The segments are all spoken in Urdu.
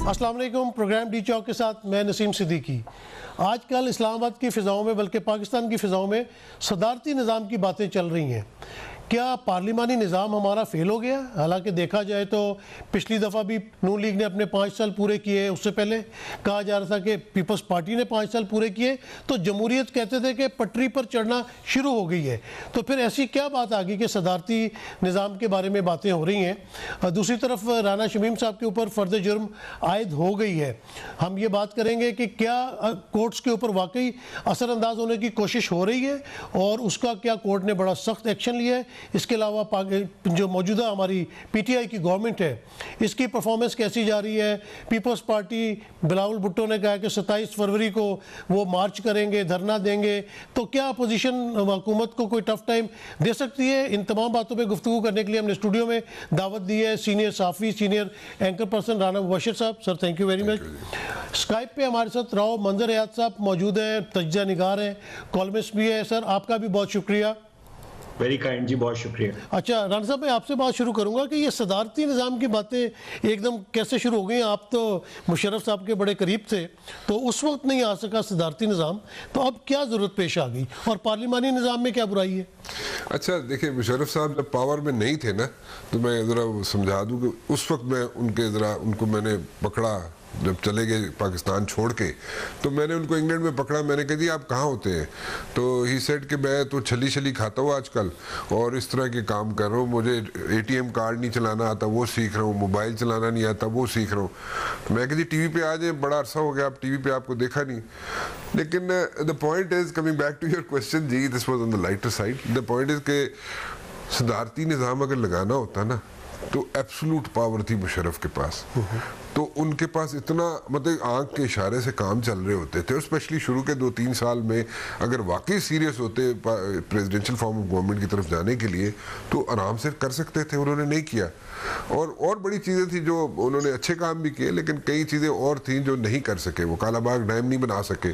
السلام علیکم. پروگرام ڈی چوک کے ساتھ میں نسیم صدیقی. آج کل اسلام آباد کی فضاؤں میں بلکہ پاکستان کی فضاؤں میں صدارتی نظام کی باتیں چل رہی ہیں. کیا پارلیمانی نظام ہمارا فیل ہو گیا؟ حالانکہ دیکھا جائے تو پچھلی دفعہ بھی نون لیگ نے اپنے 5 سال پورے کیے. اس سے پہلے کہا جا رہا تھا کہ پیپلز پارٹی نے 5 سال پورے کیے تو جمہوریت کہتے تھے کہ پٹری پر چڑھنا شروع ہو گئی ہے. تو پھر ایسی کیا بات آ گئی کہ صدارتی نظام کے بارے میں باتیں ہو رہی ہیں؟ دوسری طرف رانا شمیم صاحب کے اوپر فرد جرم عائد ہو گئی ہے. ہم یہ بات کریں گے کہ کیا کورٹس کے اوپر واقعی اثر انداز ہونے کی کوشش ہو رہی ہے اور اس کا کیا کورٹ نے بڑا سخت ایکشن لیا ہے. اس کے علاوہ جو موجودہ ہماری پی ٹی آئی کی گورنمنٹ ہے اس کی پرفارمنس کیسی جا رہی ہے. پیپلز پارٹی بلاول بھٹو نے کہا کہ 27 فروری کو وہ مارچ کریں گے, دھرنا دیں گے. تو کیا اپوزیشن حکومت کو کوئی ٹف ٹائم دے سکتی ہے؟ ان تمام باتوں پہ گفتگو کرنے کے لیے ہم نے اسٹوڈیو میں دعوت دی ہے سینئر صحافی, سینئر اینکر پرسن رانا مبشر صاحب. Sir thank you very much. Skype پہ ہمارے ساتھ راؤ منظر حیات صاحب موجود ہیں, تجزیہ نگار ہیں, کالمسٹ بھی ہے. سر آپ کا بھی بہت شکریہ. ویری کائنڈ جی, بہت شکریہ. اچھا رانا صاحب, میں آپ سے بات شروع کروں گا کہ یہ صدارتی نظام کی باتیں ایک دم کیسے شروع ہو گئی؟ آپ تو مشرف صاحب کے بڑے قریب تھے, تو اس وقت نہیں آ سکا صدارتی نظام, تو اب کیا ضرورت پیش آ گئی اور پارلیمانی نظام میں کیا برائی ہے؟ اچھا دیکھیں, مشرف صاحب جب پاور میں نہیں تھے نا, تو میں ذرا سمجھا دوں کہ اس وقت میں ان کو میں نے پکڑا جب چلے گئے پاکستان چھوڑ کے, تو میں نے ان کو انگلینڈ میں پکڑا. میں نے کہا جی آپ کہاں ہوتے ہیں؟ تو ہی سیڈ کہ میں تو چھلی کھاتا ہوں آج کل اور اس طرح کے کام کر رہا ہوں. مجھے اے ٹی ایم کارڈ نہیں چلانا آتا, وہ سیکھ رہا ہوں. موبائل چلانا نہیں آتا, وہ سیکھ رہا ہوں. میں کہا جی ٹی وی پہ آ جائیں, بڑا عرصہ ہو گیا آپ ٹی وی پہ آپ کو دیکھا نہیں. لیکن the point is, coming back to your question جی, this was on the lighter side. The point is کہ صدارتی نظام اگر لگانا ہوتا نا تو ایبسولوٹ پاور تھی مشرف کے پاس. تو ان کے پاس اتنا مطلب آنکھ کے اشارے سے کام چل رہے ہوتے تھے, اور اسپیشلی شروع کے 2-3 سال میں اگر واقعی سیریس ہوتے پریزیڈنشل فارم آف گورنمنٹ کی طرف جانے کے لیے تو آرام سے کر سکتے تھے. انہوں نے نہیں کیا. اور بڑی چیزیں تھیں جو انہوں نے اچھے کام بھی کیے, لیکن کئی چیزیں اور تھیں جو نہیں کر سکے. وہ کالا باغ ڈیم نہیں بنا سکے,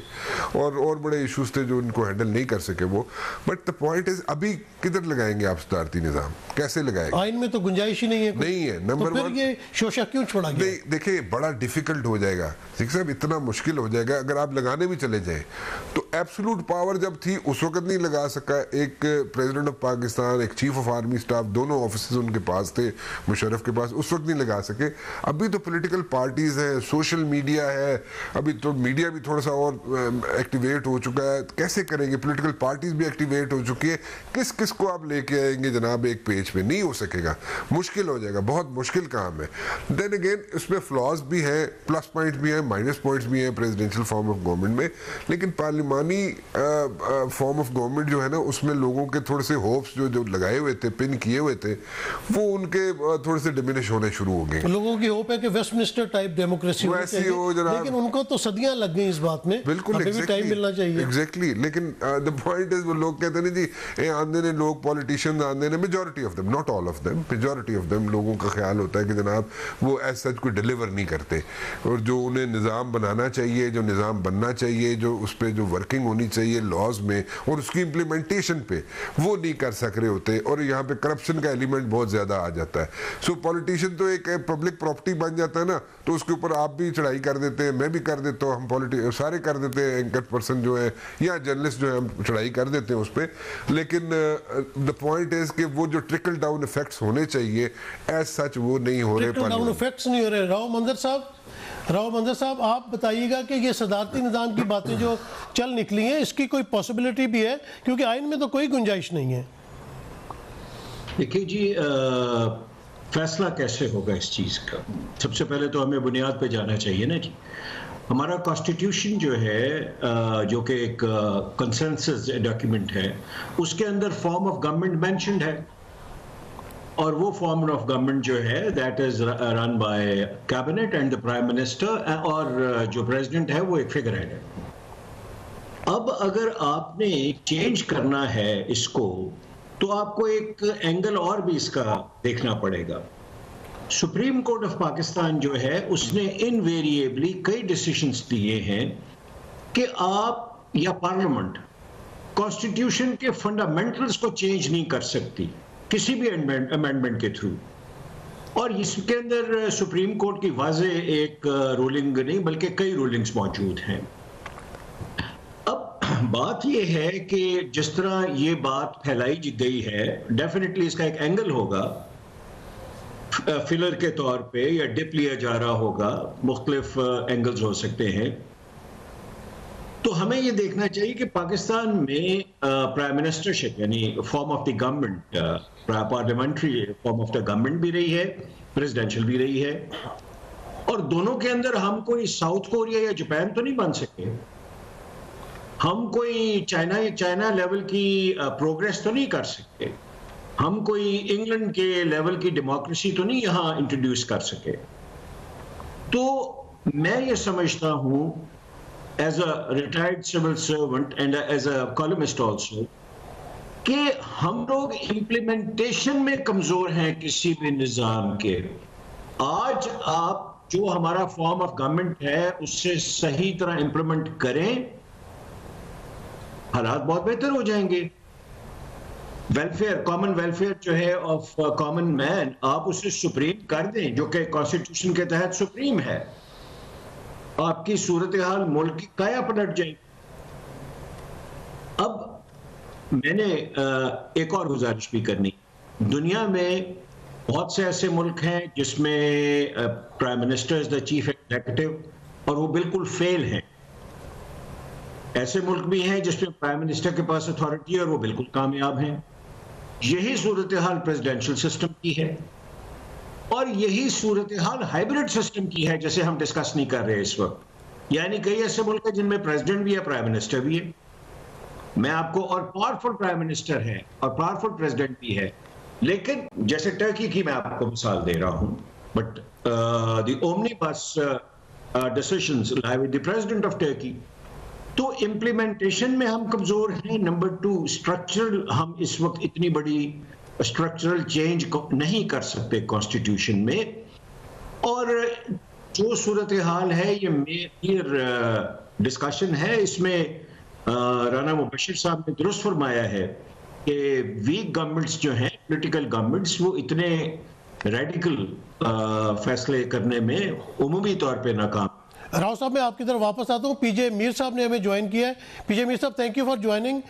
اور بڑے ایشوز تھے جو ان کو ہینڈل نہیں کر سکے وہ. بٹ دا پوائنٹ از, ابھی کدھر لگائیں گے آپ صدارتی نظام؟ کیسے لگائیں گے؟ آئین میں تو گنجائش ہی نہیں ہے. نہیں ہے. نمبر 1 یہ شوشہ کیوں چھوڑا گیا؟ دیکھیں بڑا ڈیفیکلٹ ہو جائے گا سکھ صاحب, اتنا مشکل ہو جائے گا اگر آپ لگانے بھی چلے جائیں. تو ایبسولوٹ پاور جب تھی اس وقت نہیں لگا سکا. ایک پریزیڈنٹ آف پاکستان, ایک چیف آف آرمی اسٹاف, دونوں آفیسز ان کے پاس تھے مشرف کے پاس, اس وقت نہیں لگا سکے. ابھی تو پولیٹیکل پارٹیز ہیں, سوشل میڈیا ہے, ابھی تو میڈیا بھی تھوڑا سا اور ایکٹیویٹ ہو چکا ہے. کیسے کریں گے؟ پولیٹیکل پارٹیز بھی ایکٹیویٹ ہو چکی ہے. کس کو آپ لے کے آئیں گے جناب ایک پیج پہ؟ نہیں ہو سکے گا, مشکل ہو جائے گا, بہت مشکل کام ہے. دین اگین اس میں فلاز بھی ہیں, پلس پوائنٹس بھی ہیں, مائنس پوائنٹس بھی ہیں پریزیڈنشل فارم آف گورنمنٹ میں. لیکن پارلیمانی فارم آف گورنمنٹ جو ہے نا, اس میں لوگوں کے تھوڑے سے ہوپس جو لگائے ہوئے تھے, پن کیے ہوئے تھے, وہ ان کے تھوڑے سے ڈیمینش ہونے شروع ہو گئے. لوگوں کی ہوپ ہے کہ ویسٹ منسٹر ٹائپ ڈیموکریسی ویسی ہو جناب, لیکن ان کو تو صدیاں لگ گئی اس بات میں. بالکل ابھی بھی ٹائم ملنا چاہیے. ایگزیکٹلی. لیکن دا پوائنٹ از, وہ لوگ کہتے ہیں جی آندے نے لوگ پولیٹیشینز آندے نے, majority of them, not all of them, majority of them لوگوں کا خیال ہوتا ہے کہ جناب وہ ایز سچ کوئی ڈیلیور نہیں کرتے, اور جو انہیں نظام بنانا چاہیے, جو نظام بننا چاہیے, جو اس پہ جو ورکنگ ہونی چاہیے لاز میں اور اس کی امپلیمنٹیشن پہ, وہ نہیں کر سک رہے ہوتے. اور یہاں پہ کرپشن کا ایلیمنٹ بہت زیادہ آ جاتا ہے. سو پولیٹیشین تو ایک پبلک پراپرٹی بن جاتا ہے نا, تو اس کے اوپر آپ بھی چڑھائی کر دیتے ہیں, میں بھی کر دیتا ہوں, ہم سارے کر دیتے ہیں, اینکر پرسن جو ہے یا جرنلسٹ جو ہے, ہم چڑھائی کر دیتے ہیں اس پہ. لیکن دا پوائنٹ از کہ وہ جو ٹرکل ڈاؤن افیکٹس ہونے چاہیے ایز سچ وہ نہیں ہو رہے. ٹرکل ڈاؤن افیکٹس نہیں ہو رہے. راؤ منظر صاحب آپ بتائیے گا کہ یہ صدارتی نظام کی باتیں جو چل نکلی ہیں, اس کی کوئی پاسبلٹی بھی ہے؟ کیونکہ آئین میں تو کوئی گنجائش نہیں ہے. دیکھیے جی, فیصلہ کیسے ہوگا اس چیز کا؟ سب سے پہلے تو ہمیں بنیاد پہ جانا چاہیے نا جی. ہمارا کانسٹیٹیوشن جو ہے, جو کہ ایک کنسنسس ڈاکیومنٹ ہے, اس کے اندر فارم آف گورنمنٹ مینشنڈ ہے, اور وہ فارم آف گورنمنٹ جو ہے that is run by cabinet and the prime minister, اور جو پریزیڈنٹ ہے وہ ایک فگر ہیڈ ہے. اب اگر آپ نے چینج کرنا ہے اس کو, تو آپ کو ایک اینگل اور بھی اس کا دیکھنا پڑے گا. سپریم کورٹ آف پاکستان جو ہے اس نے انویریبلی کئی ڈیسیشنز لیے ہیں کہ آپ یا پارلیمنٹ کانسٹیٹیوشن کے فنڈامنٹلز کو چینج نہیں کر سکتی کسی بھی امینڈمنٹ کے تھرو. اور اس کے اندر سپریم کورٹ کی واضح ایک رولنگ نہیں بلکہ کئی رولنگز موجود ہیں. اب بات یہ ہے کہ جس طرح یہ بات پھیلائی گئی ہے ڈیفینیٹلی اس کا ایک اینگل ہوگا فلر کے طور پہ یا ڈپ لیا جا رہا ہوگا, مختلف اینگلز ہو سکتے ہیں. تو ہمیں یہ دیکھنا چاہیے کہ پاکستان میں پرائم منسٹرشپ یعنی form of the government, parliamentary form of the government بھی رہی ہے, پریزیڈینشل بھی رہی ہے, اور دونوں کے اندر ہم کوئی ساؤتھ کوریا یا جاپان تو نہیں بن سکتے, ہم کوئی چائنا لیول کی پروگریس تو نہیں کر سکتے, ہم کوئی انگلینڈ کے لیول کی ڈیموکریسی تو نہیں یہاں انٹروڈیوس کر سکے. تو میں یہ سمجھتا ہوں as a retired civil servant and as a columnist also کہ ہم لوگ امپلیمنٹیشن میں کمزور ہیں کسی بھی نظام کے. آج آپ جو ہمارا فارم آف گورنمنٹ ہے اس سے صحیح طرح امپلیمنٹ کریں, حالات بہت بہتر ہو جائیں گے. ویلفیئر, کامن ویلفیئر جو ہے آف کامن مین, آپ اسے سپریم کر دیں جو کہ کانسٹیٹیوشن کے تحت سپریم ہے, آپ کی صورتحال ملک کی کایا پلٹ جائے. اب میں نے ایک اور گزارش بھی کرنی, دنیا میں بہت سے ایسے ملک ہیں جس میں prime minister is the chief executive اور وہ بالکل فیل ہیں. ایسے ملک بھی ہیں جس میں پرائم منسٹر کے پاس اتھارٹی ہے اور وہ بالکل کامیاب ہیں. یہی صورتحال پریزیڈینشل سسٹم کی ہے, اور یہی صورتحال ہائبرڈ سسٹم کی ہے جیسے ہم ڈسکس نہیں کر رہے اس وقت. یعنی کئی ایسے ملک ہیں جن میں پریزیڈنٹ بھی ہے, پرائم منسٹر بھی ہے. میں آپ کو, اور پاورفل پرائم منسٹر ہے اور پاورفل پریزیڈنٹ بھی ہے, لیکن جیسے ٹرکی کی میں آپ کو مثال دے رہا ہوں, but the omnibus decisions lie with the president of Turkey. تو امپلیمنٹیشن میں ہم کمزور ہیں. نمبر 2, اسٹرکچرل, ہم اس وقت اتنی بڑی اسٹرکچرل چینج نہیں کر سکتے کانسٹیٹیوشن میں. اور جو صورتحال ہے یہ میئر ڈسکشن ہے, اس میں رانا مبشر صاحب نے درست فرمایا ہے کہ ویک گورنمنٹس جو ہیں, پولیٹیکل گورنمنٹس, وہ اتنے ریڈیکل فیصلے کرنے میں عمومی طور پہ ناکام. راؤ صاحب میں آپ کی طرف واپس آتا ہوں. پی جے میر صاحب نے ہمیں جوائن کیا ہے. پی جے میر صاحب تھینک یو فار جوائننگ.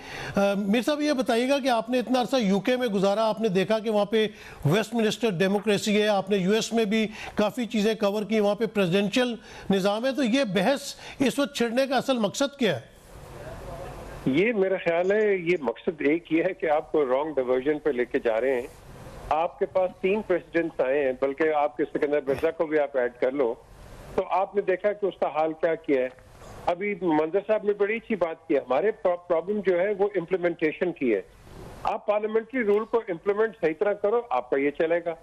میر صاحب یہ بتائیے گا کہ آپ نے اتنا عرصہ یو کے میں گزارا, آپ نے دیکھا کہ وہاں پہ ویسٹ منسٹر ڈیموکریسی ہے, آپ نے یو ایس میں بھی کافی چیزیں کور کی, وہاں پہ پریزیڈنشل نظام ہے. تو یہ بحث اس وقت چھڑنے کا اصل مقصد کیا ہے؟ یہ میرا خیال ہے یہ مقصد ایک یہ ہے کہ آپ کو رانگ ڈائیورژن پہ لے کے جا رہے ہیں. آپ کے پاس 3 پریزیڈنٹس آئے ہیں, بلکہ آپ کے سکندر مرزا کو بھی آپ ایڈ کر لو, تو آپ نے دیکھا کہ اس کا حال کیا کیا ہے. ابھی منظر صاحب نے بڑی اچھی بات کی, ہمارے پرابلم جو ہے وہ امپلیمنٹیشن کی ہے. آپ پارلیمنٹری رول کو امپلیمنٹ صحیح طرح کرو, آپ کا یہ چلے گا.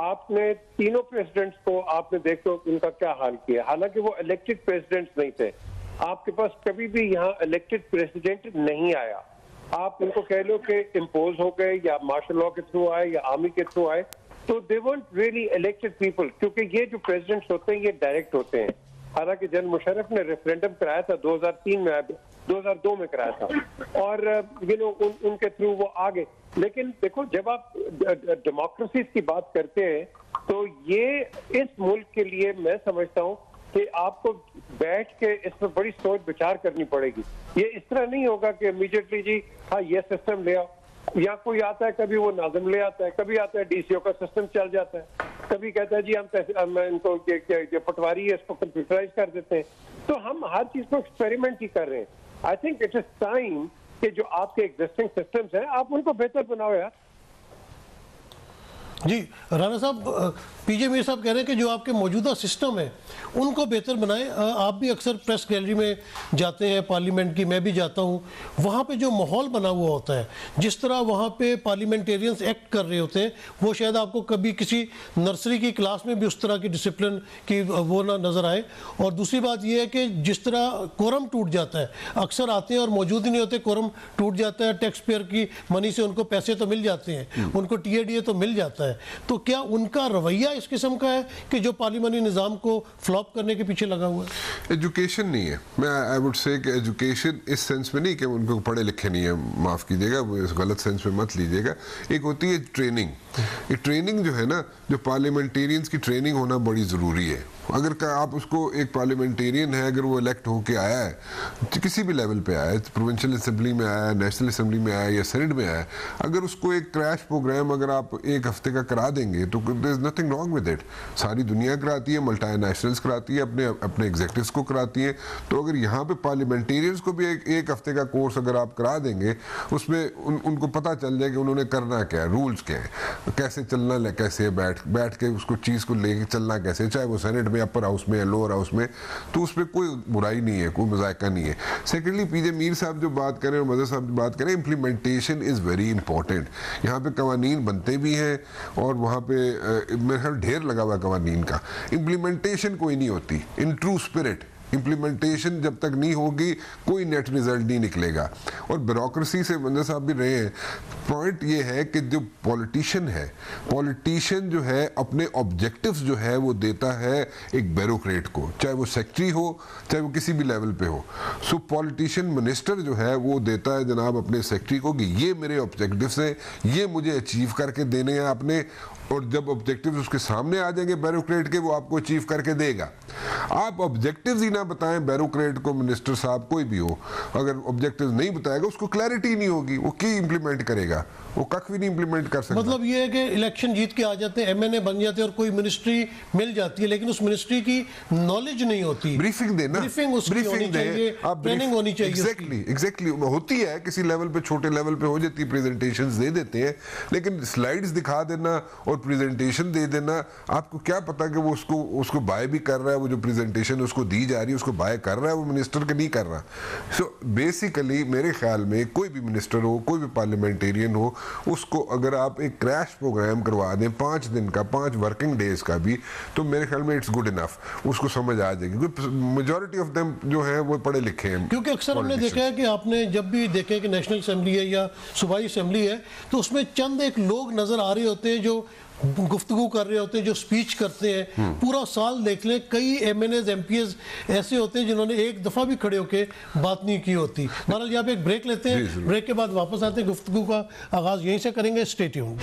آپ نے تینوں پریزیڈنٹس کو آپ نے دیکھو ان کا کیا حال کیا, حالانکہ وہ الیکٹڈ پریزیڈنٹس نہیں تھے. آپ کے پاس کبھی بھی یہاں الیکٹڈ پریزیڈنٹ نہیں آیا. آپ ان کو کہہ لو کہ امپوز ہو گئے یا مارشل لاء کے تھرو آئے یا آرمی کے تھرو آئے, تو they weren't really elected people, کیونکہ یہ جو پریزیڈنٹس ہوتے ہیں یہ ڈائریکٹ ہوتے ہیں. حالانکہ جنرل مشرف نے ریفرینڈم کرایا تھا 2003 میں, 2002 میں کرایا تھا, اور ان کے تھرو وہ آگے. لیکن دیکھو جب آپ ڈیموکریسیز کی بات کرتے ہیں تو یہ اس ملک کے لیے میں سمجھتا ہوں کہ آپ کو بیٹھ کے اس میں بڑی سوچ بچار کرنی پڑے گی. یہ اس طرح نہیں ہوگا کہ امیڈیٹلی جی ہاں یہ سسٹم لے آؤ, یا کوئی آتا ہے کبھی وہ ناظم لے آتا ہے, کبھی آتا ہے ڈی سی او کا سسٹم چل جاتا ہے, کبھی کہتا ہے جی ہم ان کو پٹواری ہے اس کو کمپیوٹرائز کر دیتے ہیں. تو ہم ہر چیز کو ایکسپیریمنٹ ہی کر رہے ہیں. I think it is time کہ جو آپ کے ایگزسٹنگ سسٹمز ہیں آپ ان کو بہتر بناؤ یار. جی رانا صاحب, پی جے میر صاحب کہہ رہے ہیں کہ جو آپ کے موجودہ سسٹم ہیں ان کو بہتر بنائیں. آپ بھی اکثر پریس گیلری میں جاتے ہیں پارلیمنٹ کی, میں بھی جاتا ہوں. وہاں پہ جو ماحول بنا ہوا ہوتا ہے, جس طرح وہاں پہ پارلیمنٹیرینز ایکٹ کر رہے ہوتے ہیں, وہ شاید آپ کو کبھی کسی نرسری کی کلاس میں بھی اس طرح کی ڈسپلن کی وہ نہ نظر آئے. اور دوسری بات یہ ہے کہ جس طرح کورم ٹوٹ جاتا ہے, اکثر آتے ہیں اور موجود ہی نہیں ہوتے, کورم ٹوٹ جاتا ہے, ٹیکس پیئر کی منی سے ان کو پیسے تو مل جاتے ہیں, ان کو ٹی اے ڈی اے تو مل جاتا ہے, ہے, تو کیا ان کا رویہ اس قسم کا ہے کہ جو پارلیمانی نظام کو فلاپ کرنے کے پیچھے لگا ہوا ہے؟ ایجوکیشن نہیں ہے. میں آئی وڈ سے کہ ایجوکیشن اس سینس میں نہیں کہ ان کو پڑھے لکھے نہیں ہیں, معاف کیجیے گا, وہ اس غلط سینس میں مت لیجیے گا. ایک ہوتی ہے ٹریننگ. یہ ٹریننگ جو ہے نا, جو پارلیمنٹیرینز کی ٹریننگ ہونا بڑی ضروری ہے. اگر آپ اس کو, ایک پارلیمنٹیرین ہے اگر وہ الیکٹ ہو کے آیا ہے کسی بھی لیول پہ آیا ہے, پروونشل اسمبلی میں آیا ہے, نیشنل اسمبلی میں آیا ہے یا سینٹ میں آیا ہے, اگر اس کو ایک کریش پروگرام اگر آپ ایک ہفتے کا کرا دیں گے تو there is nothing wrong with it. ساری دنیا کراتی ہے, ملٹی نیشنلز کراتی ہے, اپنے ایگزیکٹوز کو کراتی ہیں. تو اگر یہاں پہ پارلیمنٹیرینز کو بھی ایک ہفتے کا کورس اگر آپ کرا دیں گے, اس میں ان کو پتہ چل جائے کہ انہوں نے کرنا کیا ہے, رولز کیا ہے, کیسے چلنا, کیسے بیٹھ کے اس کو چیز کو لے کے چلنا کیسے, چاہے وہ سینٹ میں, اپر ہاؤس میں یا لوور ہاؤس میں, تو اس پہ کوئی برائی نہیں ہے, کوئی مذائقہ نہیں ہے. سیکنڈلی پی جے میر صاحب جو بات کریں اور مظہر صاحب جو بات کریں, امپلیمنٹیشن از ویری امپورٹنٹ. یہاں پہ قوانین بنتے بھی ہیں اور وہاں پہ میرے خیال ڈھیر لگا ہوا قوانین کا, امپلیمنٹیشن کوئی نہیں ہوتی ان ٹرو اسپرٹ. امپلیمنٹیشن جب تک نہیں ہوگی کوئی نیٹ ریزلٹ نہیں نکلے گا. اور بیوروکریسی سے منظر صاحب بھی رہے ہیں, پوائنٹ یہ ہے کہ جو پولیٹیشین جو ہے اپنے آبجیکٹیوز جو ہے وہ دیتا ہے ایک بیوروکریٹ کو, چاہے وہ سیکٹری ہو چاہے وہ کسی بھی لیول پہ ہو. سو پولیٹیشین منسٹر جو ہے وہ دیتا ہے جناب اپنے سیکٹری کو کہ یہ میرے آبجیکٹیوز ہیں, یہ مجھے اچیو کر کے دینے ہیں آپ نے, اور جب آبجیکٹیوز اس کے سامنے آ جائیں گے بیوروکریٹ کے, وہ آپ کو اچیو کر کے دے گا. آپ آبجیکٹیوز ہی نہ بتائیں بیوروکریٹ کو, منسٹر صاحب کوئی بھی ہو, اگر آبجیکٹیوز نہیں بتائے گا اس کو کلیئرٹی نہیں ہوگی, وہ کی امپلیمنٹ کرے گا, وہ کخ بھی نہیں امپلیمنٹ کر سکتا. مطلب یہ ہے کہ الیکشن جیت کے آ جاتے ہیں, ایم این اے بن جاتے ہیں اور کوئی منسٹری مل جاتی ہے, لیکن اس منسٹری کی نالج نہیں ہوتی. بریفنگ دینا, بریفنگ اس کی ہونی چاہیے, ٹریننگ ہونی چاہیے. ایگزیکٹلی ہوتی ہے, کسی لیول پہ چھوٹے لیول پہ ہو جاتی ہے, پریزنٹیشنز دے دیتے ہیں, لیکن سلائیڈز دکھا دینا اور پریزنٹیشن دے دینا, آپ کو کیا پتا کہ وہ اس کو بائے بھی کر رہا ہے, وہ جو پریزنٹیشن اس کو دی جا رہی ہے اس کو بائے کر رہا ہے وہ منسٹر کے نہیں کر رہا. سو بیسیکلی میرے خیال میں کوئی بھی منسٹر ہو, کوئی بھی پارلیمنٹیرین ہو, اس کو اگر آپ ایک کریش پروگرام کروا دیں 5 دن کا, 5 ورکنگ ڈیز کا بھی, تو میرے خیال میں اٹس گڈ انف, اس کو سمجھ آ جائے گی. کیونکہ میجورٹی آف دیم جو ہیں وہ پڑھے لکھے ہیں. کیونکہ اکثر ہم نے دیکھا ہے کہ آپ نے جب بھی دیکھے کہ نیشنل اسمبلی ہے یا صوبائی اسمبلی ہے, تو اس میں چند ایک لوگ نظر آ رہے ہوتے ہیں جو گفتگو کر رہے ہوتے ہیں, جو سپیچ کرتے ہیں. پورا سال دیکھ لیں, کئی M N as, M P As ایسے ہوتے ہیں جنہوں نے ایک دفعہ بھی کھڑے ہو کے بات نہیں کی ہوتی. بہرحال یہاں پہ ایک بریک لیتے ہیں, بریک کے بعد واپس آتے ہیں, گفتگو کا آغاز یہیں سے کریں گے. Stay tuned.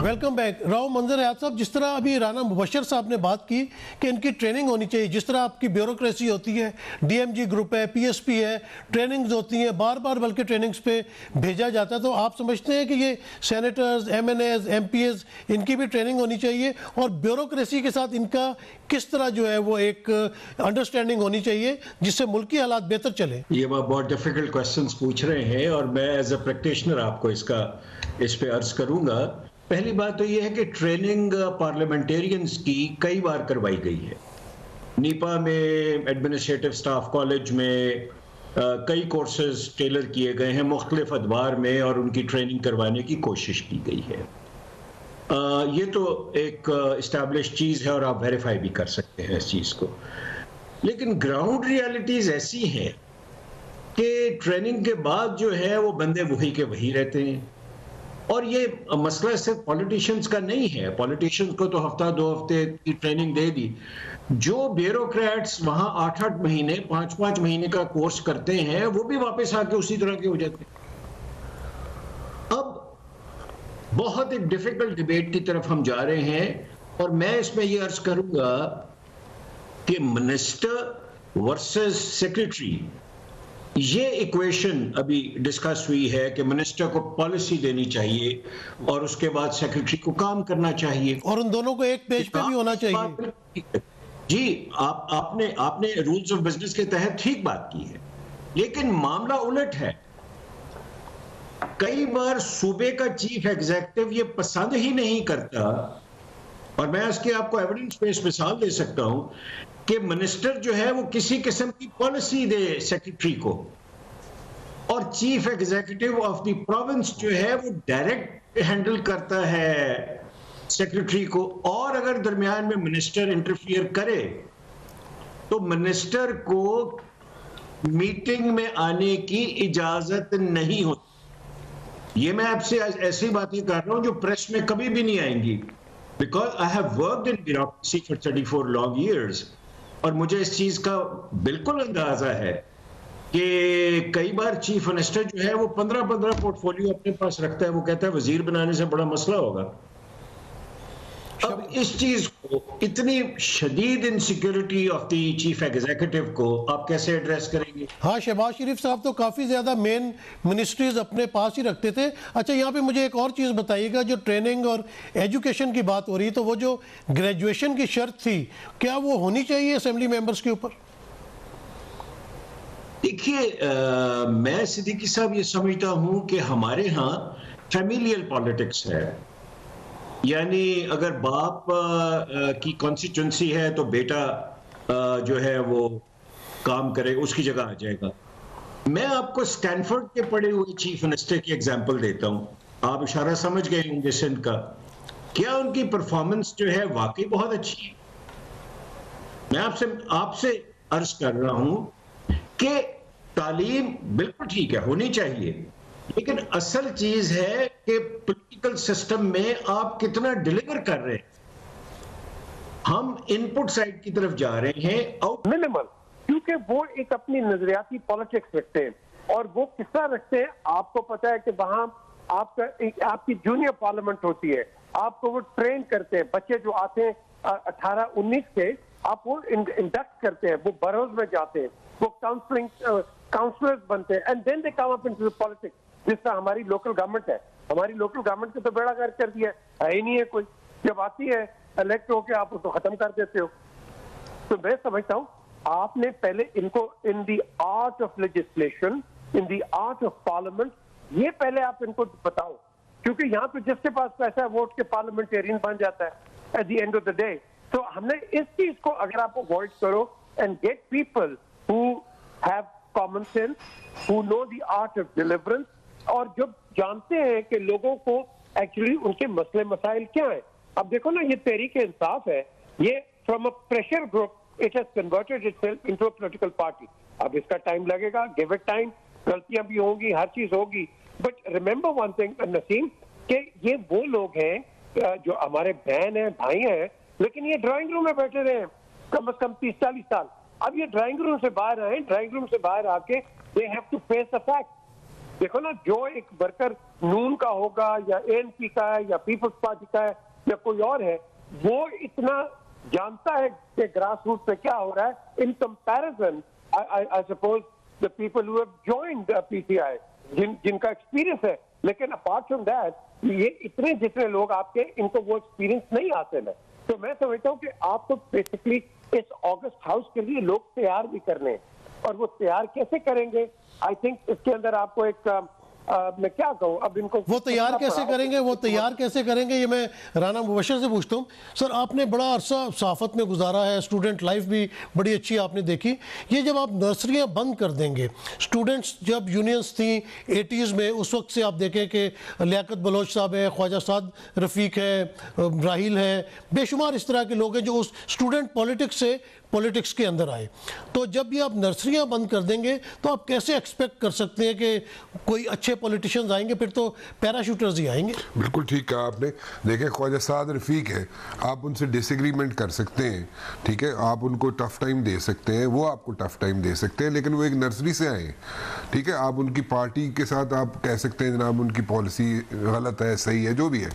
Welcome back. Rao منظر حیات صاحب, جس طرح ابھی رانا مبشر صاحب نے بات کی کہ ان کی ٹریننگ ہونی چاہیے, جس طرح آپ کی بیوروکریسی ہوتی ہے, ڈی ایم جی گروپ ہے, پی ایس پی ہے, ٹریننگز ہوتی ہیں, بار بار بلکہ ٹریننگز پہ بھیجا جاتا ہے, تو آپ سمجھتے ہیں کہ یہ senators, M N as, M P as, ان کی بھی ٹریننگ ہونی چاہیے, اور بیوروکریسی کے ساتھ ان کا کس طرح جو ہے وہ ایک انڈرسٹینڈنگ ہونی چاہیے جس سے ملکی حالات بہتر چلیں؟ یہ بہت ڈیفیکلٹ کویسچنز پوچھ رہے ہیں, اور میں ایز اے پریکٹیشنر آپ کو اس پہ عرض کروں گا. پہلی بات تو یہ ہے کہ ٹریننگ پارلیمنٹیرینز کی کئی بار کروائی گئی ہے. نیپا میں, ایڈمنسٹریٹو سٹاف کالج میں کئی کورسز ٹیلر کیے گئے ہیں مختلف ادوار میں, اور ان کی ٹریننگ کروانے کی کوشش کی گئی ہے. یہ تو ایک اسٹیبلش چیز ہے اور آپ ویریفائی بھی کر سکتے ہیں اس چیز کو. لیکن گراؤنڈ ریالٹیز ایسی ہیں کہ ٹریننگ کے بعد جو ہے وہ بندے وہی کے وہی رہتے ہیں. اور یہ مسئلہ صرف پولیٹیشنز کا نہیں ہے. پولیٹیشنز کو تو ہفتہ 2 ہفتے کی ٹریننگ دے دی. جو بیوروکریٹس وہاں 8-8 مہینے 5-5 مہینے کا کورس کرتے ہیں, وہ بھی واپس آ کے اسی طرح کے ہو جاتے ہیں. اب بہت ایک ڈیفیکلٹ ڈیبیٹ کی طرف ہم جا رہے ہیں, اور میں اس میں یہ عرض کروں گا کہ منسٹر ورسز سیکریٹری, یہ ایکویشن ابھی ڈسکس ہوئی ہے کہ منسٹر کو پالیسی دینی چاہیے اور اس کے بعد سیکریٹری کو کام کرنا چاہیے, اور ان دونوں کو ایک پیج پہ بھی ہونا چاہیے. جی, آپ نے رولز آف بزنس کے تحت ٹھیک بات کی ہے, لیکن معاملہ الٹ ہے. کئی بار صوبے کا چیف ایگزیکٹو یہ پسند ہی نہیں کرتا, اور میں اس کے آپ کو ایویڈنس بیس مثال دے سکتا ہوں کہ منسٹر جو ہے وہ کسی قسم کی پالیسی دے سیکریٹری کو, اور chief executive of the province جو ہے وہ ڈائریکٹ ہینڈل کرتا ہے سیکریٹری کو. اور اگر درمیان میں منسٹر انٹرفیئر کرے تو منسٹر کو میٹنگ میں آنے کی اجازت نہیں ہوتی. یہ میں آپ سے ایسی باتیں کر رہا ہوں جو پریس میں کبھی بھی نہیں آئیں گی, because I have worked in bureaucracy for 34 long years, اور مجھے اس چیز کا بالکل اندازہ ہے کہ کئی بار چیف منسٹر جو ہے وہ 15 پورٹ فولیو اپنے پاس رکھتا ہے, وہ کہتا ہے وزیر بنانے سے بڑا مسئلہ ہوگا. اب اس چیز کو, اتنی شدید insecurity of the chief executive کو آپ کیسے ایڈریس کریں گے؟ ہاں, شہباز شریف صاحب تو کافی زیادہ مین منسٹریز اپنے پاس ہی رکھتے تھے. اچھا, یہاں پہ مجھے ایک اور چیز بتائیے گا, جو ٹریننگ اور ایجوکیشن کی بات ہو رہی ہے, تو وہ جو گریجویشن کی شرط تھی, کیا وہ ہونی چاہیے اسمبلی ممبرز کے اوپر؟ دیکھیے, میں صدیقی صاحب یہ سمجھتا ہوں کہ ہمارے ہاں فیملیل پالیٹکس ہے, یعنی اگر باپ کی کانسٹیٹوئنسی ہے تو بیٹا جو ہے وہ کام کرے, اس کی جگہ آ جائے گا. میں آپ کو اسٹینفورڈ کے پڑھے ہوئے چیف منسٹر کی ایگزامپل دیتا ہوں, آپ اشارہ سمجھ گئے ہوں گے سندھ کا. کیا ان کی پرفارمنس جو ہے واقعی بہت اچھی ہے؟ میں آپ سے عرض کر رہا ہوں کہ تعلیم بالکل ٹھیک ہے, ہونی چاہیے, لیکن اصل چیز ہے کہ پولیٹیکل سسٹم میں آپ کتنا ڈیلیور کر رہے ہیں. ہم ان پٹ سائڈ کی طرف جا رہے ہیں منیمل, کیونکہ وہ ایک اپنی نظریاتی پالیٹکس رکھتے ہیں, اور وہ کس طرح رکھتے ہیں آپ کو پتا ہے کہ وہاں آپ کی جونیئر پارلیمنٹ ہوتی ہے, آپ کو وہ ٹرین کرتے ہیں, بچے جو آتے ہیں 18-19 کے, آپ وہ انڈکٹ کرتے ہیں, وہ بروز میں جاتے ہیں, وہ کاؤنسلرز بنتے ہیں, and then they come up into politics. جس طرح ہماری لوکل گورنمنٹ ہے, ہماری لوکل گورنمنٹ کو تو بیڑا غرق کر دیا ہے ہی نہیں ہے کوئی, جب آتی ہے الیکٹ ہو کے آپ اس کو ختم کر دیتے ہو. تو میں سمجھتا ہوں آپ نے پہلے ان کو in the art of legislation, in the art of parliament, یہ پہلے آپ ان کو بتاؤ, کیونکہ یہاں تو جس کے پاس پیسہ ہے ووٹ کے پارلیمنٹیرین بن جاتا ہے at the end of the day. تو ہم نے اس چیز کو اگر آپ اوائڈ کرو and get people who have common sense, who know the art of deliverance, اور جو جانتے ہیں کہ لوگوں کو ایکچولی ان کے مسئلے مسائل کیا ہیں. اب دیکھو نا, یہ تحریک انصاف ہے, یہ from a pressure group it has converted itself into a political party. اب اس کا ٹائم لگے گا, گیو اٹ ٹائم, غلطیاں بھی ہوں گی, ہر چیز ہوگی, بٹ ریمبر ون تھنگ نسیم, کہ یہ وہ لوگ ہیں جو ہمارے بہن ہیں, بھائی ہیں, لیکن یہ ڈرائنگ روم میں بیٹھے رہے ہیں کم از کم 30-40 سال. اب یہ ڈرائنگ روم سے باہر آئے, ڈرائنگ روم سے باہر آ کے they have to face the fact. دیکھو نا, جو ایک ورکر نون کا ہوگا یا ANC کا ہے یا پیپلز پارٹی کا ہے یا کوئی اور ہے, وہ اتنا جانتا ہے کہ گراس روٹ پہ کیا ہو رہا ہے in comparison I suppose the people who have joined PTI, جن کا ایکسپیرینس ہے. لیکن اپارٹ فرام دیٹ, یہ اتنے جتنے لوگ آپ کے, ان کو وہ ایکسپیرینس نہیں حاصل ہے. تو میں سمجھتا ہوں کہ آپ کو بیسکلی اس آگسٹ ہاؤس کے لیے لوگ تیار بھی کرنے ہیں, اور وہ تیار کیسے کریں گے, آئی تھنک اس کے اندر آپ کو ایک میں کیا کہوں, اب ان کو وہ تیار کیسے کریں گے, یہ میں رانا مبشر سے پوچھتا ہوں. سر, آپ نے بڑا عرصہ صحافت میں گزارا ہے, اسٹوڈنٹ لائف بھی بڑی اچھی آپ نے دیکھی. یہ جب آپ نرسریاں بند کر دیں گے, اسٹوڈنٹس جب یونینز تھیں 80s میں, اس وقت سے آپ دیکھیں کہ لیاقت بلوچ صاحب ہے, خواجہ سعد رفیق ہے, راحیل ہے, بے شمار اس طرح کے لوگ ہیں جو اس اسٹوڈنٹ پولیٹکس کے اندر آئے. تو جب یہ آپ نرسریاں بند کر دیں گے تو آپ کیسے ایکسپیکٹ کر سکتے ہیں کہ کوئی اچھے پولیٹیشنز آئیں گے؟ پھر تو پیراشوٹرز ہی آئیں گے. بالکل ٹھیک کہا آپ نے. دیکھیں, خواجہ سعد رفیق ہے, آپ ان سے ڈس ایگریمنٹ کر سکتے ہیں, ٹھیک ہے, آپ ان کو ٹف ٹائم دے سکتے ہیں, وہ آپ کو ٹف ٹائم دے سکتے ہیں, لیکن وہ ایک نرسری سے آئے ہیں, ٹھیک ہے. آپ ان کی پارٹی کے ساتھ آپ کہہ سکتے ہیں جناب ان کی پالیسی غلط ہے, صحیح ہے, جو بھی ہے,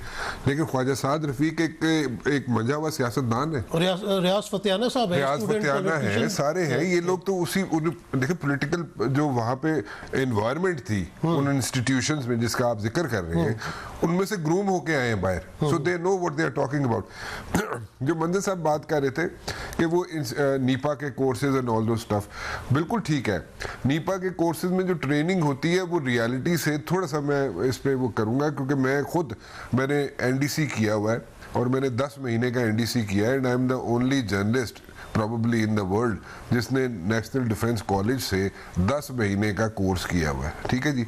لیکن خواجہ سعد رفیق ایک منجا ہوا سیاستدان ہے. ریاض فتیانہ صاحب ہے, ریاض فتیانہ ہے, سارے ہیں یہ لوگ. تو اسی دیکھیں پولیٹیکل جو وہاں پہ انوائرمنٹ تھی ان انسٹیٹیوشنز میں جس کا آپ ذکر کر رہے ہیں, ان میں سے گروم ہو کے آئے ہیں باہر. So they know what they are talking about. جو منظر صاحب بات کر رہے تھے کہ وہ نیپا کے courses and all the stuff, بالکل ٹھیک ہے. نیپا کے کورسز میں جو ٹریننگ ہوتی ہے وہ ریالٹی سے تھوڑا سا میں اس پہ وہ کروں گا, کیونکہ میں نے NDC کیا ہوا ہے, اور میں نے 10 مہینے کا NDC کیا ہے, and I am the only journalist probably in the world جس نے نیشنل ڈیفنس کالج سے 10 مہینے کا کورس کیا ہوا ہے, ٹھیک ہے جی.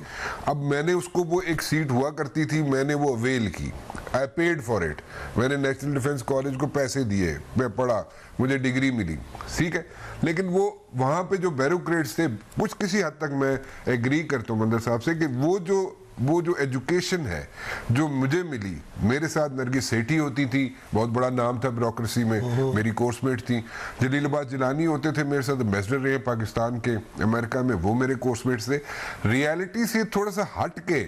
اب میں نے اس کو, وہ ایک سیٹ ہوا کرتی تھی, میں نے وہ اویل کی, I paid for it. میں نے نیشنل ڈیفنس کالج کو پیسے دیے, میں پڑھا, مجھے ڈگری ملی, ٹھیک ہے. لیکن وہ وہاں پہ جو بیوروکریٹس تھے, کچھ کسی حد تک میں ایگری کرتا ہوں مندر صاحب سے کہ وہ جو وہ جو ایجوکیشن ہے جو مجھے ملی، میرے ساتھ نرگس سیٹھی ہوتی تھی، بہت بڑا نام تھا بیوروکریسی میں، میری کورس میٹ تھی. جلیل آباد جیلانی ہوتے تھے میرے ساتھ، ایمبیسڈر رہے پاکستان کے امریکہ میں، وہ میرے کورس میٹس تھے. ریالٹی سے تھوڑا سا ہٹ کے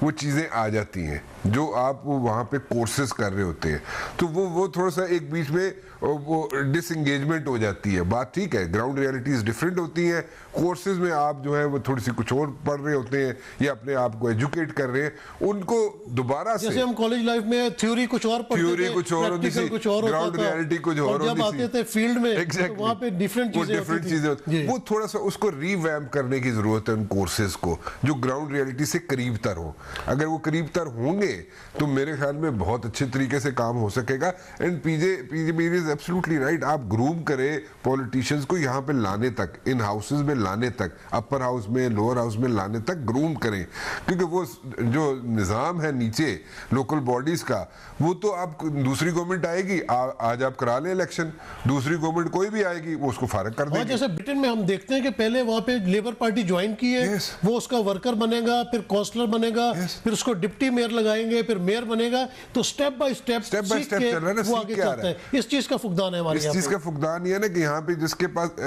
وہ چیزیں آ جاتی ہیں جو آپ وہاں پہ کورسز کر رہے ہوتے ہیں، تو وہ تھوڑا سا ایک بیچ میں وہ ڈس انگیجمنٹ ہو جاتی ہے. بات ٹھیک ہے، گراؤنڈ ریالٹیز ڈفرینٹ ہوتی ہیں. کورسز میں آپ جو ہے وہ تھوڑی سی کچھ اور پڑھ رہے ہوتے ہیں یا اپنے آپ کو ایجوکیٹ کر رہے ہیں، ان کو دوبارہ سے جیسے ہم کالج لائف میں تھیوری کچھ اور پڑھتے تھے، تھیوری کچھ اور ہوتی تھی، گراؤنڈ ریالٹی کچھ اور ہوتی جب آتے تھے فیلڈ میں وہاں پہ ڈیفرنٹ چیزیں ہوتی تھیں. وہ تھوڑا سا اس کو ری ویمپ کرنے کی ضرورت ہے ان کورسز کو، جو گراؤنڈ ریالٹی سے قریب تر ہو. اگر وہ قریب تر ہوں گے تو میرے خیال میں بہت اچھے طریقے سے کام ہو سکے گا. And P J Mir is absolutely right. آپ گروم کریں پولیٹیشینز کو یہاں پہ لانے تک، ان ہاؤسز میں لانے تک، اپر ہاؤس میں لوور ہاؤس میں لانے تک گروم کریں، کیونکہ وہ جو نظام ہے نیچے لوکل باڈیز کا، وہ تو آپ دوسری گورنمنٹ آئے گی، آج آپ کرا لیں الیکشن، دوسری گورنمنٹ کوئی بھی آئے گی وہ اس کو فارغ کر دے گی. جیسے برٹن میں ہم دیکھتے ہیں کہ پہلے وہاں پہ لیبر پارٹی جوائن کی ہے، وہ اس کا ورکر بنے گا، پھر کونسلر بنے گا، پھر اس کو ڈپٹی میئر لگائیں گے، پھر میئر بنے گا. تو سٹیپ بائی سٹیپ سیکھ کے وہ آگے چلتا ہے. اس چیز کا فقدان ہے ہمارے یہاں. اس چیز کا فقدان یہ ہے نا کہ یہاں پہ جس کے پاس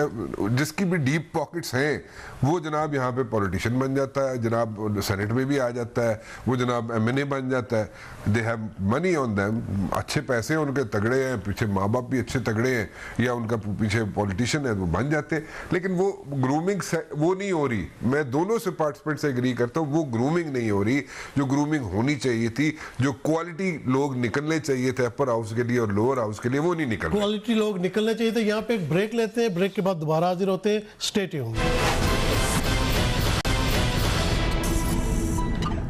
جس کی بھی ڈیپ پاکٹس ہیں وہ جناب یہاں پہ پولیٹیشین بن جاتا ہے، جناب سینٹ میں بھی آ جاتا ہے، وہ جناب ایم این اے بن جاتا ہے. They have money on them, اچھے پیسے ان کے تگڑے ہیں، پیچھے ماں باپ بھی اچھے تگڑے ہیں یا ان کا پیچھے پولیٹیشین ہے، وہ بن جاتے. لیکن وہ گرومنگ وہ نہیں ہو رہی. میں دونوں سے پارٹیسپینٹ سے ایگری کرتا ہوں، وہ گرومنگ نہیں ہو رہی جو گرومنگ ہونی چاہیے تھی. جو کوالٹی لوگ نکلنے چاہیے تھے اپر ہاؤس کے لیے اور لوور ہاؤس کے لیے، وہ نہیں نکل رہے. کوالٹی لوگ نکلنے چاہیے تھے. یہاں پہ ایک بریک لیتے ہیں، بریک کے بعد دوبارہ حاضر ہوتے ہیں. Stay tuned.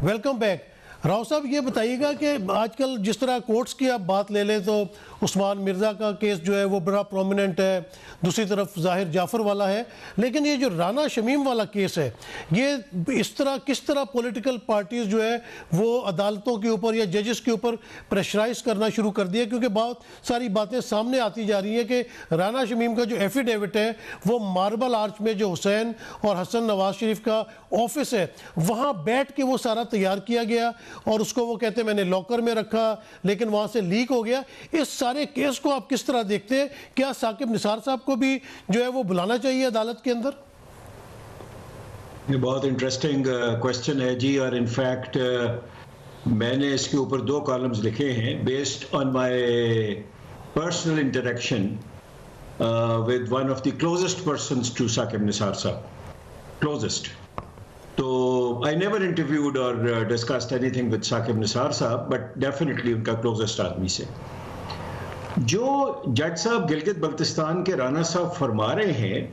Welcome back. Rao صاحب یہ بتائیے گا کہ آج کل جس طرح کورٹس کی آپ بات لے لیں تو عثمان مرزا کا کیس جو ہے وہ بڑا پرومیننٹ ہے، دوسری طرف ظاہر جعفر والا ہے، لیکن یہ جو رانا شمیم والا کیس ہے یہ کس طرح پولیٹیکل پارٹیز جو ہے وہ عدالتوں کے اوپر یا ججز کے اوپر پریشرائز کرنا شروع کر دیا، کیونکہ بہت ساری باتیں سامنے آتی جا رہی ہیں کہ رانا شمیم کا جو ایفیڈیوٹ ہے وہ ماربل آرچ میں جو حسین اور حسن نواز شریف کا آفس ہے وہاں بیٹھ کے وہ سارا تیار کیا گیا اور اس کو وہ کہتے ہیں میں نے لاکر میں رکھا لیکن وہاں سے لیک ہو گیا. اس سارے کیس کو آپ کس طرح دیکھتے ہیں؟ کیا ثاقب نثار صاحب کو بھی جو ہے وہ بلانا چاہیے عدالت کے اندر؟ یہ بہت انٹرسٹنگ کویسچن ہے جی، اور انفیکٹ میں نے اس کے اوپر 2 کالمز لکھے ہیں based on my personal interaction with one of the closest persons to Saqib Nisar صاحب. کلوزسٹ. تو I never interviewed or discussed anything with Saqib Nisar صاحب, but definitely ان کا کلوزسٹ آدمی سے. جو جج صاحب گلگت بلتستان کے رانا صاحب فرما رہے ہیں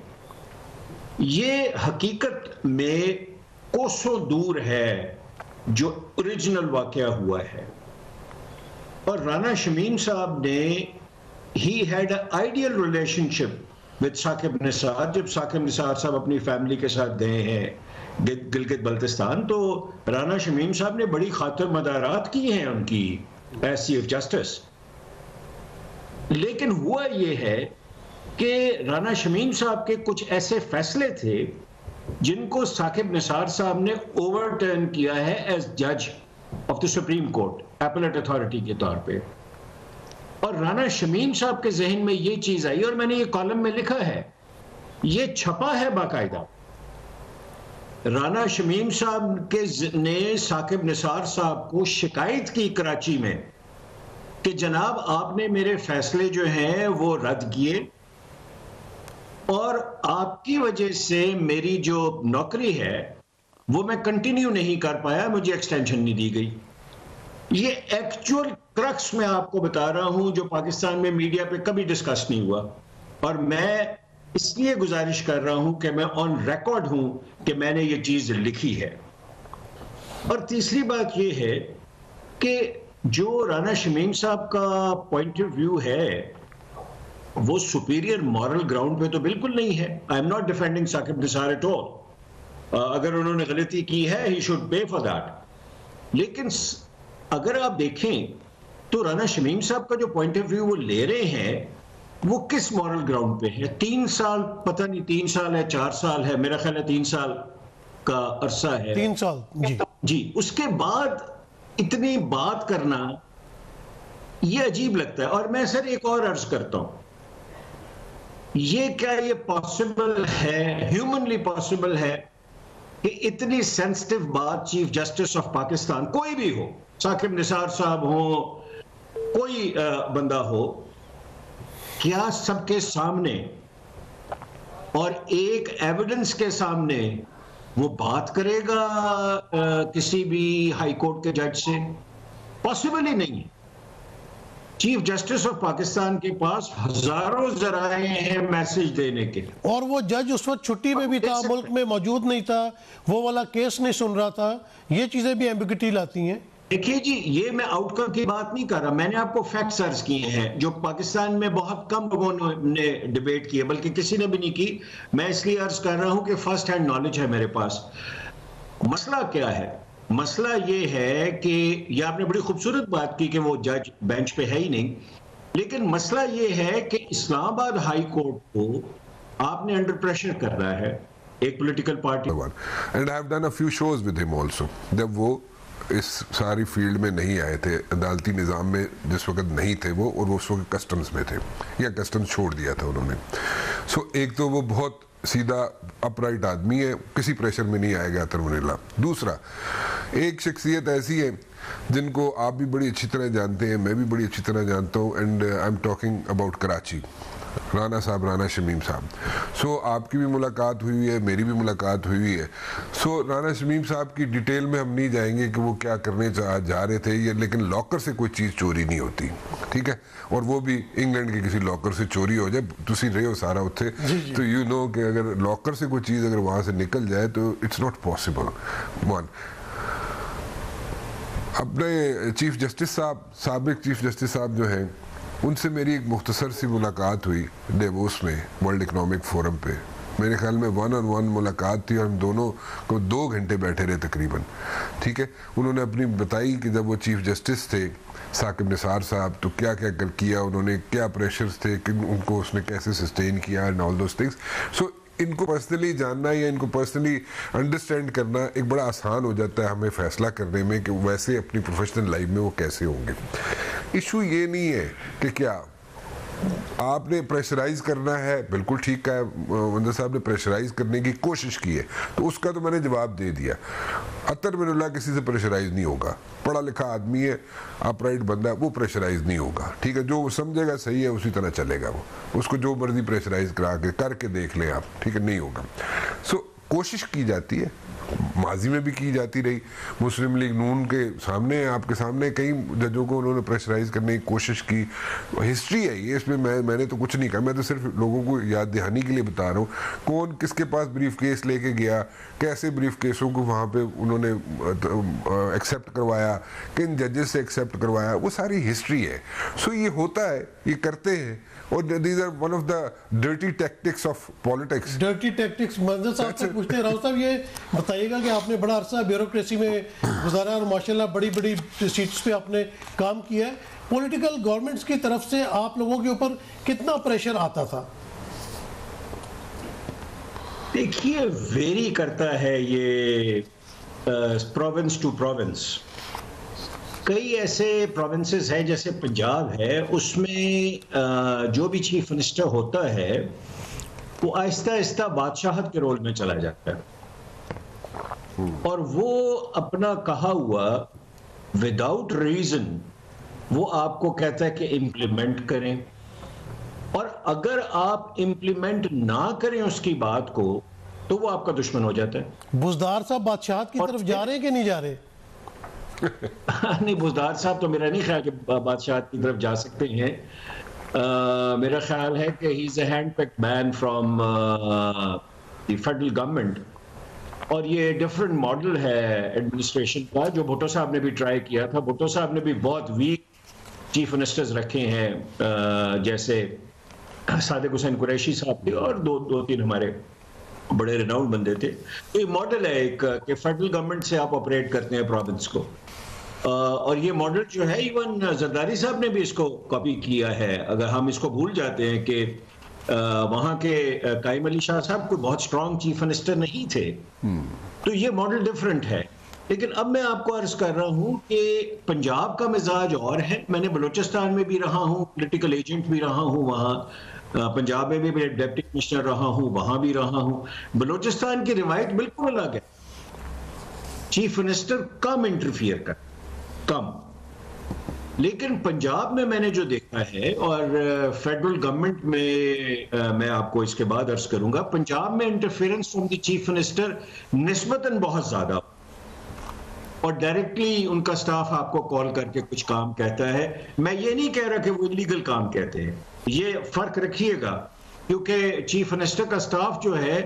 یہ حقیقت میں کوسوں دور ہے جو اوریجنل واقعہ ہوا ہے. اور رانا شمیم صاحب نے he had an ideal relationship with Saqib Nisar. جب ثاقب نثار صاحب اپنی فیملی کے ساتھ گئے ہیں گلگت بلتستان تو رانا شمیم صاحب نے بڑی خاطر مدارات کی ہیں ان کی ایز چیف جسٹس. لیکن ہوا یہ ہے کہ رانا شمیم صاحب کے کچھ ایسے فیصلے تھے جن کو ثاقب نثار صاحب نے اوور ٹرن کیا ہے ایز جج of the supreme court applet authority کے طور پہ. اور رانا شمیم صاحب کے ذہن میں یہ چیز آئی اور میں نے یہ کالم میں لکھا ہے, یہ چھپا ہے باقاعدہ. رانا شمیم صاحب نے ثاقب نثار صاحب کو شکایت کی کراچی میں کہ جناب آپ نے میرے فیصلے جو ہیں وہ رد کیے اور آپ کی وجہ سے میری جو نوکری ہے وہ میں کنٹینیو نہیں کر پایا, مجھے ایکسٹینشن نہیں دی گئی. یہ ایکچوئل کرکس میں آپ کو بتا رہا ہوں جو پاکستان میں میڈیا پہ کبھی ڈسکس نہیں ہوا, اور میں اس لیے گزارش کر رہا ہوں کہ میں آن ریکارڈ ہوں کہ میں نے یہ چیز لکھی ہے. اور تیسری بات یہ ہے کہ جو رانا شمیم صاحب کا پوائنٹ آف ویو ہے وہ سپیریئر مورل گراؤنڈ پہ تو بالکل نہیں ہے. I am not defending Saqib Nisar at all. اگر انہوں نے غلطی کی ہے he should pay for that. لیکن اگر آپ دیکھیں تو رانا شمیم صاحب کا جو پوائنٹ آف ویو وہ لے رہے ہیں وہ کس مورل گراؤنڈ پہ ہے؟ 3 سال پتہ نہیں 3 سال ہے 4 سال ہے, میرا خیال ہے 3 سال کا عرصہ ہے 3 سال جی اس کے بعد اتنی بات کرنا یہ عجیب لگتا ہے. اور میں سر ایک اور عرض کرتا ہوں, یہ کیا یہ پاسبل ہے, ہیومنلی پاسبل ہے کہ اتنی سینسٹیو بات چیف جسٹس آف پاکستان کوئی بھی ہو, ثاقب نثار صاحب ہو, کوئی بندہ ہو, کیا سب کے سامنے اور ایک ایویڈنس کے سامنے وہ بات کرے گا کسی بھی ہائی کورٹ کے جج سے؟ پاسبل ہی نہیں. چیف جسٹس آف پاکستان کے پاس ہزاروں ذرائع ہیں میسج دینے کے, اور وہ جج اس وقت چھٹی میں بھی تھا, ملک میں موجود نہیں تھا, وہ والا کیس نہیں سن رہا تھا. یہ چیزیں بھی ایمبیگوٹی لاتی ہیں. دیکھیے جی, یہ میں آؤٹ کم کی بات نہیں کر رہا, میں نے آپ کو فیکٹس عرض کیے ہیں جو پاکستان میں بہت کم لوگوں نے ڈیبیٹ کی ہے, بلکہ کسی نے بھی نہیں کی. میں اس لیے عرض کر رہا ہوں کہ فرسٹ ہینڈ نالج ہے میرے پاس. مسئلہ کیا ہے؟ مسئلہ یہ ہے کہ یہ آپ نے بڑی خوبصورت بات کی کہ وہ جج بینچ پہ ہے ہی نہیں, لیکن مسئلہ یہ ہے کہ اسلام آباد ہائی کورٹ کو آپ نے انڈر پریشر کر رہا ہے ایک political party. And I have done a few shows with him also, جب وہ اس ساری فیلڈ میں نہیں آئے تھے, عدالتی نظام میں جس وقت نہیں تھے وہ, اور وہ اس وقت کسٹمز میں تھے یا کسٹمز چھوڑ دیا تھا انہوں نے. سو ایک تو وہ بہت سیدھا اپ رائٹ آدمی ہے, کسی پریشر میں نہیں آئے گا ترون اللہ. دوسرا, ایک شخصیت ایسی ہے جن کو آپ بھی بڑی اچھی طرح جانتے ہیں, میں بھی بڑی اچھی طرح جانتا ہوں, and I am talking about Karachi, Rana صاحب, رانا شمیم صاحب. سو آپ کی بھی ملاقات ہوئی ہے, میری بھی ملاقات ہوئی ہے. سو رانا شمیم صاحب کی ڈیٹیل میں ہم نہیں جائیں گے کہ وہ کیا کرنے جا رہے تھے, لیکن لاکر سے کوئی چیز چوری نہیں ہوتی, ٹھیک ہے, اور وہ بھی انگلینڈ کے کسی لاکر سے چوری ہو جائے, تسی رہے ہو سارا اتھے, تو یو نو کہ اگر لاکر سے کوئی چیز اگر وہاں سے نکل جائے تو اٹس ناٹ پاسبل. ون, اپنے چیف جسٹس صاحب, سابق چیف جسٹس صاحب جو ہیں, ان سے میری ایک مختصر سی ملاقات ہوئی ڈیووس میں ورلڈ اکنامک فورم پہ. میرے خیال میں 1-on-1 ملاقات تھی, اور ہم دونوں کو 2 گھنٹے بیٹھے رہے تقریباً, ٹھیک ہے. انہوں نے اپنی بتائی کہ جب وہ چیف جسٹس تھے ثاقب نثار صاحب, تو کیا کیا کیا انہوں نے, کیا پریشرز تھے, کہ ان کو اس نے کیسے سسٹین کیا, اینڈ آل دوز تھنگس. سو ان کو پرسنلی جاننا یا ان کو پرسنلی انڈرسٹینڈ کرنا ایک بڑا آسان ہو جاتا ہے ہمیں فیصلہ کرنے میں کہ ویسے اپنی پروفیشنل لائف میں وہ کیسے ہوں گے. ایشو یہ نہیں ہے کہ کیا آپ نے پریشرائز کرنا ہے, بالکل ٹھیک ہے, منظر صاحب نے پریشرائز کرنے کی کوشش کی ہے, تو اس کا تو میں نے جواب دے دیا. عطر بن اللہ کسی سے پریشرائز نہیں ہوگا, پڑھا لکھا آدمی ہے, اپ رائٹ بندہ ہے, وہ پریشرائز نہیں ہوگا, ٹھیک ہے. جو وہ سمجھے گا صحیح ہے اسی طرح چلے گا, وہ اس کو جو مرضی پریشرائز کر کے دیکھ لیں آپ, ٹھیک ہے, نہیں ہوگا. سو کوشش کی جاتی ہے, ماضی میں بھی کی جاتی رہی. مسلم لیگ نون کے سامنے, آپ کے سامنے, کئی ججوں کو انہوں نے پریشرائز کرنے کی کوشش کی. ہسٹری ہے یہ, اس میں میں نے تو کچھ نہیں کہا, میں تو صرف لوگوں کو یاد دہانی کے لیے بتا رہا ہوں کون کس کے پاس بریف کیس لے کے گیا, کیسے بریف کیسوں کو وہاں پہ انہوں نے ایکسیپٹ کروایا, کن ججز سے ایکسیپٹ کروایا, وہ ساری ہسٹری ہے. سو یہ ہوتا ہے, یہ کرتے ہیں, اور these are one of the dirty tactics of politics. Dirty tactics. Manzar صاحب سے پوچھتے ہیں, راؤ صاحب یہ بتائیے گا کہ آپ نے بڑا عرصہ بیوروکریسی میں گزارا, اور ماشاءاللہ بڑی بڑی سیٹس پہ آپ نے کام کیا ہے. پولیٹیکل گورنمنٹس کی طرف سے آپ لوگوں کے اوپر کتنا پریشر آتا تھا؟ دیکھیے ویری کرتا ہے یہ پروونس ٹو پروونس. کئی ایسے پروونسز ہیں جیسے پنجاب ہے, اس میں جو بھی چیف منسٹر ہوتا ہے وہ آہستہ آہستہ بادشاہت کے رول میں چلا جاتا ہے, اور وہ اپنا کہا ہوا وداؤٹ ریزن وہ آپ کو کہتا ہے کہ امپلیمنٹ کریں, اور اگر آپ امپلیمنٹ نہ کریں اس کی بات کو تو وہ آپ کا دشمن ہو جاتا ہے. بزدار صاحب بادشاہت کی طرف جا رہے ہیں کہ نہیں جا رہے؟ نہیں, بزدار صاحب تو میرا نہیں خیال کہ بادشاہت کی طرف جا سکتے ہیں. میرا خیال ہے کہ he is a hand picked man from the federal government, اور یہ ڈفرنٹ ماڈل ہے ایڈمنسٹریشن کا جو بھٹو صاحب نے بھی ٹرائی کیا تھا. بھٹو صاحب نے بھی بہت ویک چیف منسٹرز رکھے ہیں, جیسے صادق حسین قریشی صاحب تھے, اور دو تین ہمارے بڑے ریناؤنڈ بندے تھے. یہ ماڈل ہے ایک کہ فیڈرل گورنمنٹ سے آپ آپریٹ کرتے ہیں پروونس کو, اور یہ ماڈل جو ہے ایون زرداری صاحب نے بھی اس کو کاپی کیا ہے. اگر ہم اس کو بھول جاتے ہیں کہ وہاں کے قائم علی شاہ صاحب کوئی بہت سٹرونگ چیف منسٹر نہیں تھے، تو یہ ماڈل ڈیفرنٹ ہے. لیکن اب میں آپ کو عرض کر رہا ہوں کہ پنجاب کا مزاج اور ہے. میں نے بلوچستان میں بھی رہا ہوں، پولیٹیکل ایجنٹ بھی رہا ہوں وہاں، پنجاب میں بھی ڈپٹی کمشنر رہا ہوں، وہاں بھی رہا ہوں. بلوچستان کی روایت بالکل الگ ہے. چیف منسٹر کم انٹرفیئر کر، کم. لیکن پنجاب میں نے جو دیکھا ہے، اور فیڈرل گورنمنٹ میں آپ کو اس کے بعد عرض کروں گا، پنجاب میں interference from the chief minister نسبتاً بہت زیادہ، اور ڈائریکٹلی ان کا سٹاف آپ کو کال کر کے کچھ کام کہتا ہے. میں یہ نہیں کہہ رہا کہ وہ لیگل کام کہتے ہیں، یہ فرق رکھیے گا، کیونکہ چیف منسٹر کا سٹاف جو ہے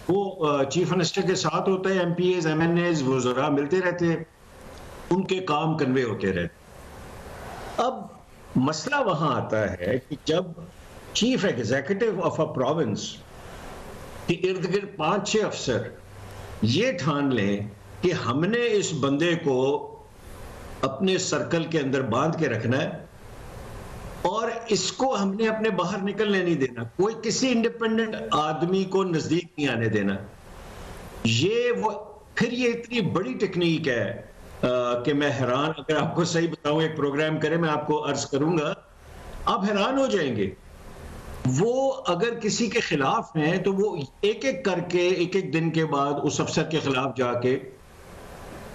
وہ چیف منسٹر کے ساتھ ہوتا ہے. ایم پی ایز، ایم این ایز، وزراء ملتے رہتے ہیں، ان کے کام کنوے ہوتے رہتے. اب مسئلہ وہاں آتا ہے کہ جب chief executive of a province کے ارد گرد 5-6 افسر یہ ٹھان لیں کہ ہم نے اس بندے کو اپنے سرکل کے اندر باندھ کے رکھنا ہے اور اس کو ہم نے اپنے باہر نکلنے نہیں دینا، کوئی کسی انڈیپینڈنٹ آدمی کو نزدیک نہیں آنے دینا، پھر یہ اتنی بڑی ٹیکنیک ہے کہ میں حیران، اگر آپ کو صحیح بتاؤں، ایک پروگرام کرے میں آپ کو عرض کروں گا، آپ حیران ہو جائیں گے. وہ اگر کسی کے خلاف ہیں تو وہ ایک ایک کر کے ایک دن کے بعد اس افسر کے خلاف جا کے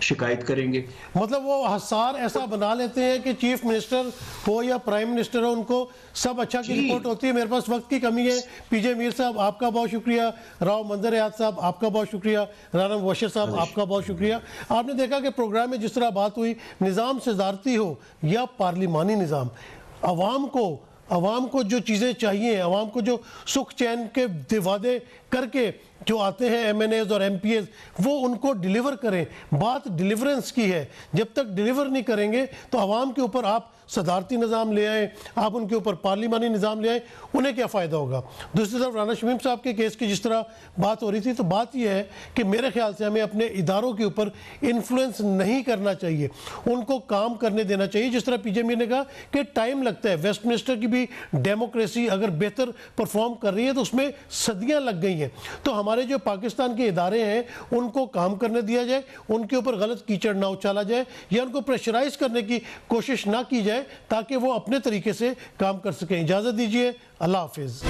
شکایت کریں گے. مطلب وہ حسار ایسا بنا لیتے ہیں کہ چیف منسٹر ہو یا پرائم منسٹر ہو، ان کو سب اچھا کی رپورٹ ہوتی ہے. میرے پاس وقت کی کمی ہے. پی جے میر صاحب آپ کا بہت شکریہ، راؤ منظر حیات صاحب آپ کا بہت شکریہ، رانا مبشر صاحب آپ کا بہت شکریہ. آپ نے دیکھا کہ پروگرام میں جس طرح بات ہوئی، نظام صدارتی ہو یا پارلیمانی نظام، عوام کو جو چیزیں چاہیے، عوام کو جو سکھ چین کے وعدے کر کے جو آتے ہیں ایم این ایز اور ایم پی ایز، وہ ان کو ڈیلیور کریں. بات ڈیلیورنس کی ہے. جب تک ڈیلیور نہیں کریں گے تو عوام کے اوپر آپ صدارتی نظام لے آئیں، آپ ان کے اوپر پارلیمانی نظام لے آئیں، انہیں کیا فائدہ ہوگا؟ دوسری طرف رانا شمیم صاحب کے کیس کی جس طرح بات ہو رہی تھی، تو بات یہ ہے کہ میرے خیال سے ہمیں اپنے اداروں کے اوپر انفلوئنس نہیں کرنا چاہیے، ان کو کام کرنے دینا چاہیے. جس طرح پی جے میر نے کہا کہ ٹائم لگتا ہے. ویسٹ منسٹر کی بھی ڈیموکریسی اگر بہتر پرفارم کر رہی ہے تو اس میں صدیاں لگ گئی ہیں. تو ہمارے جو پاکستان کے ادارے ہیں ان کو کام کرنے دیا جائے، ان کے اوپر غلط کیچڑ نہ اچھالا جائے یا ان کو پریشرائز کرنے کی کوشش نہ کی جائے، تاکہ وہ اپنے طریقے سے کام کر سکیں. اجازت دیجیے، اللہ حافظ.